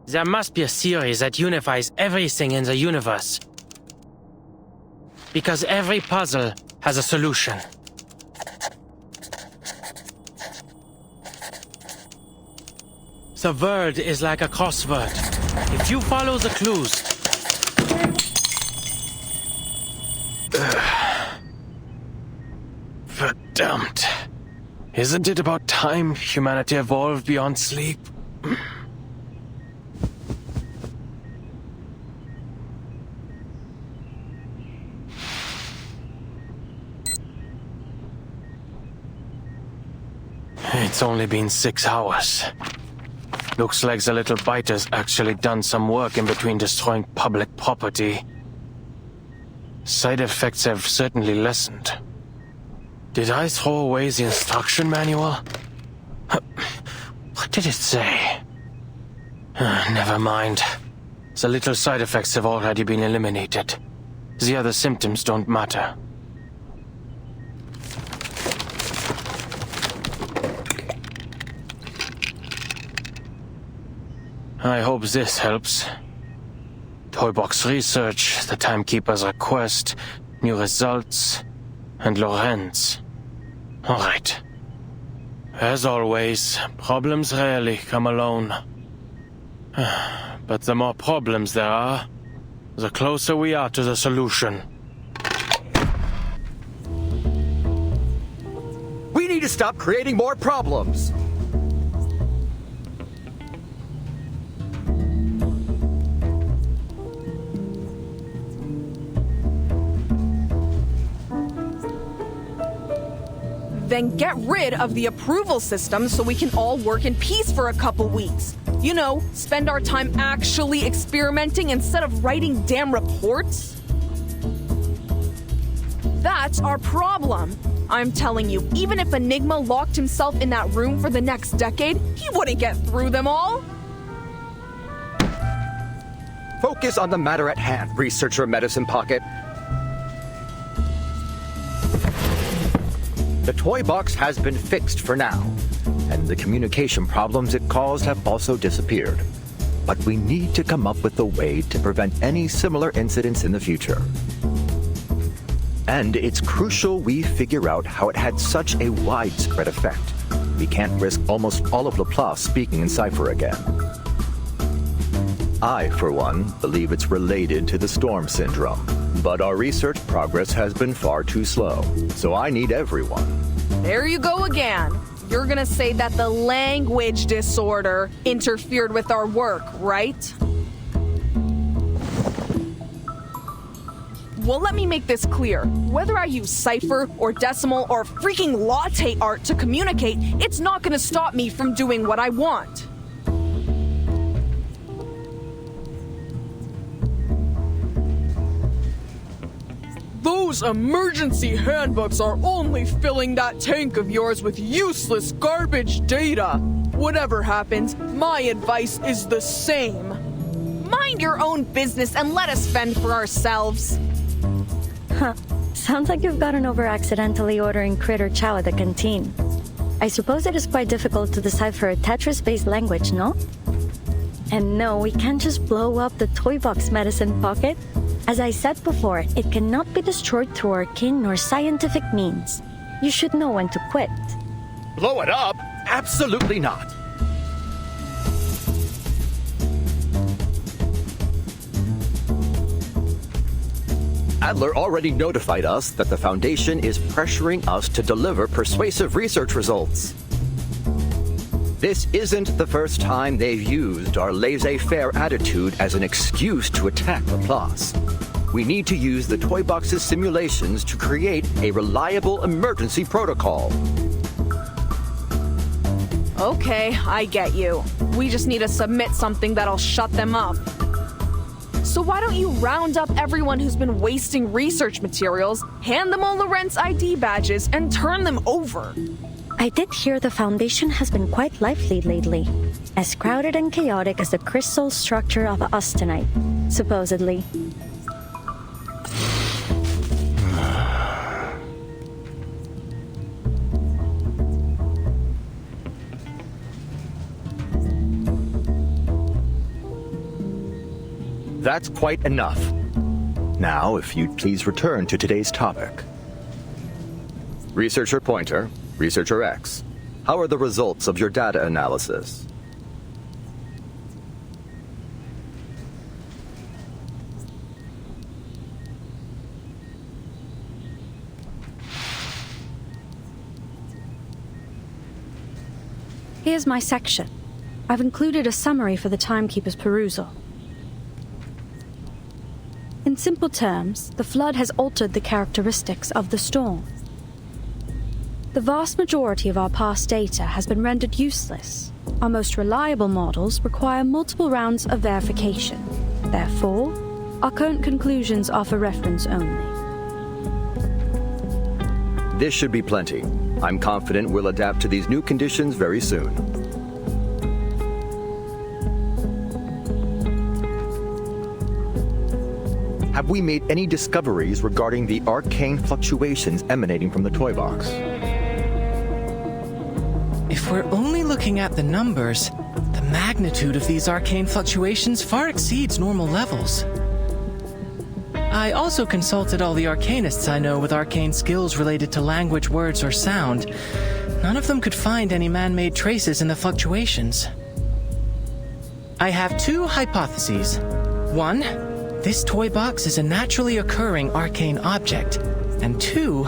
There must be a theory that unifies everything in the universe. Because every puzzle has a solution. The world is like a crossword. If you follow the clues... Verdammt. Isn't it about time humanity evolved beyond sleep? It's only been 6 hours. Looks like the little biter's actually done some work in between destroying public property. Side effects have certainly lessened. Did I throw away the instruction manual? What did it say? Never mind. The little side effects have already been eliminated. The other symptoms don't matter. I hope this helps. Toybox research, the timekeeper's request, new results, and Lorenz. Alright. As always, problems rarely come alone. But the more problems there are, the closer we are to the solution. We need to stop creating more problems! Then get rid of the approval system so we can all work in peace for a couple weeks. You know, spend our time actually experimenting instead of writing damn reports. That's our problem. I'm telling you, even if Enigma locked himself in that room for the next decade, he wouldn't get through them all. Focus on the matter at hand, researcher Medicine Pocket. The toy box has been fixed for now, and the communication problems it caused have also disappeared. But we need to come up with a way to prevent any similar incidents in the future. And it's crucial we figure out how it had such a widespread effect. We can't risk almost all of Laplace speaking in cipher again. I, for one, believe it's related to the storm syndrome. But our research progress has been far too slow, so I need everyone. There you go again. You're gonna say that the language disorder interfered with our work, right? Well, let me make this clear. Whether I use cipher or decimal or freaking latte art to communicate, it's not gonna stop me from doing what I want. Those emergency handbooks are only filling that tank of yours with useless garbage data. Whatever happens, my advice is the same. Mind your own business and let us fend for ourselves. Huh. Sounds like you've gotten over accidentally ordering critter chow at the canteen. I suppose it is quite difficult to decipher a Tetris-based language, no? And no, we can't just blow up the toy box, Medicine Pocket. As I said before, it cannot be destroyed through arcane nor scientific means. You should know when to quit. Blow it up? Absolutely not. Adler already notified us that the Foundation is pressuring us to deliver persuasive research results. This isn't the first time they've used our laissez-faire attitude as an excuse to attack Laplace. We need to use the toy box's simulations to create a reliable emergency protocol. Okay, I get you. We just need to submit something that'll shut them up. So why don't you round up everyone who's been wasting research materials, hand them all Lorentz ID badges, and turn them over? I did hear the Foundation has been quite lively lately. As crowded and chaotic as the crystal structure of austenite, supposedly. That's quite enough. Now, if you'd please return to today's topic. Researcher Pointer, Researcher X, how are the results of your data analysis? Here's my section. I've included a summary for the timekeeper's perusal. In simple terms, the flood has altered the characteristics of the storm. The vast majority of our past data has been rendered useless. Our most reliable models require multiple rounds of verification. Therefore, our current conclusions offer reference only. This should be plenty. I'm confident we'll adapt to these new conditions very soon. Have we made any discoveries regarding the arcane fluctuations emanating from the toy box? If we're only looking at the numbers, the magnitude of these arcane fluctuations far exceeds normal levels. I also consulted all the arcanists I know with arcane skills related to language, words, or sound. None of them could find any man-made traces in the fluctuations. I have two hypotheses. One, this toy box is a naturally occurring arcane object. And two,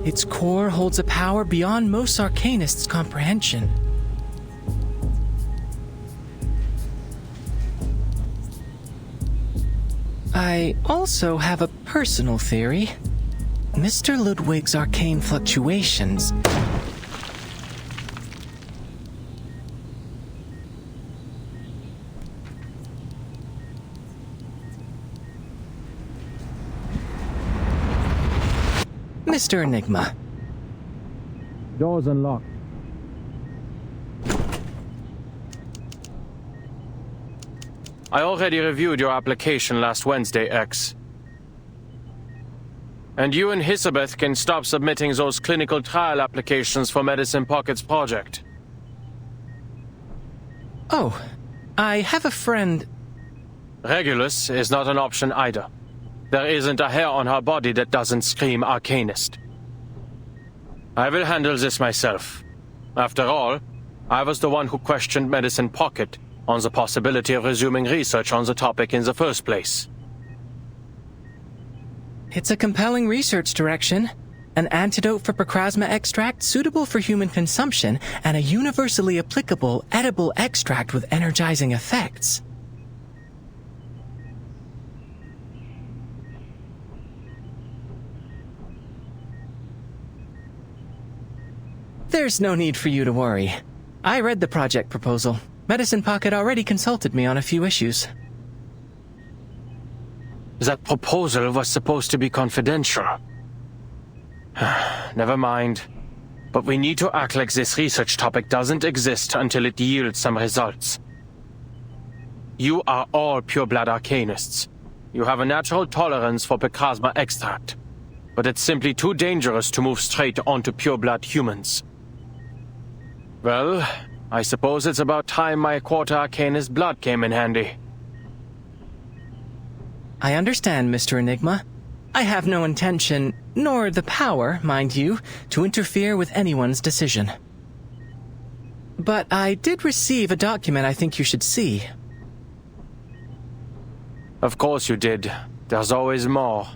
its core holds a power beyond most arcanists' comprehension. I also have a personal theory. Mr. Ludwig's arcane fluctuations. Mr. Enigma. Doors unlocked. I already reviewed your application last Wednesday, X. And you and Elizabeth can stop submitting those clinical trial applications for Medicine Pocket's project. Oh, I have a friend. Regulus is not an option either. There isn't a hair on her body that doesn't scream arcanist. I will handle this myself. After all, I was the one who questioned Medicine Pocket on the possibility of resuming research on the topic in the first place. It's a compelling research direction. An antidote for Procrasma extract suitable for human consumption, and a universally applicable edible extract with energizing effects. There's no need for you to worry. I read the project proposal. Medicine Pocket already consulted me on a few issues. That proposal was supposed to be confidential. Never mind. But we need to act like this research topic doesn't exist until it yields some results. You are all pure-blood arcanists. You have a natural tolerance for Procrasma extract. But it's simply too dangerous to move straight onto pure-blood humans. Well, I suppose it's about time my quarter arcanist blood came in handy. I understand, Mr. Enigma. I have no intention, nor the power, mind you, to interfere with anyone's decision. But I did receive a document I think you should see. Of course you did. There's always more.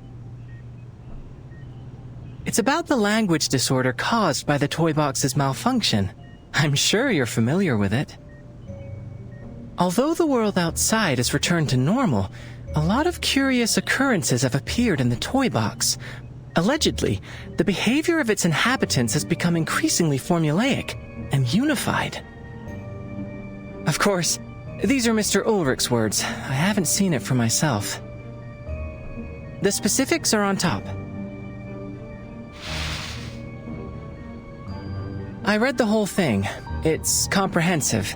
It's about the language disorder caused by the toy box's malfunction. I'm sure you're familiar with it. Although the world outside has returned to normal, a lot of curious occurrences have appeared in the toy box. Allegedly, the behavior of its inhabitants has become increasingly formulaic and unified. Of course, these are Mr. Ulrich's words. I haven't seen it for myself. The specifics are on top. I read the whole thing. It's comprehensive.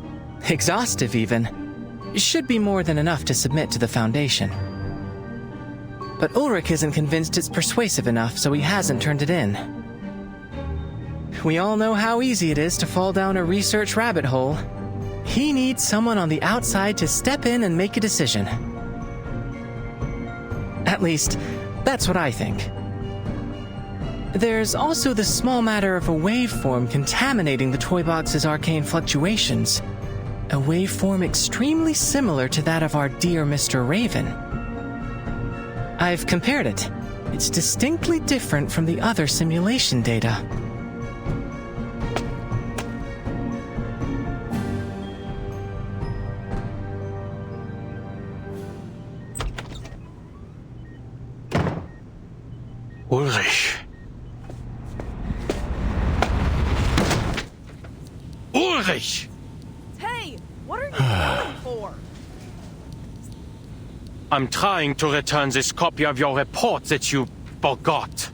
Exhaustive, even. It should be more than enough to submit to the Foundation. But Ulrich isn't convinced it's persuasive enough, so he hasn't turned it in. We all know how easy it is to fall down a research rabbit hole. He needs someone on the outside to step in and make a decision. At least, that's what I think. There's also the small matter of a waveform contaminating the toy box's arcane fluctuations. A waveform extremely similar to that of our dear Mr. Raven. I've compared it. It's distinctly different from the other simulation data. Ulrich. Ulrich! Hey, what are you going for? I'm trying to return this copy of your report that you forgot.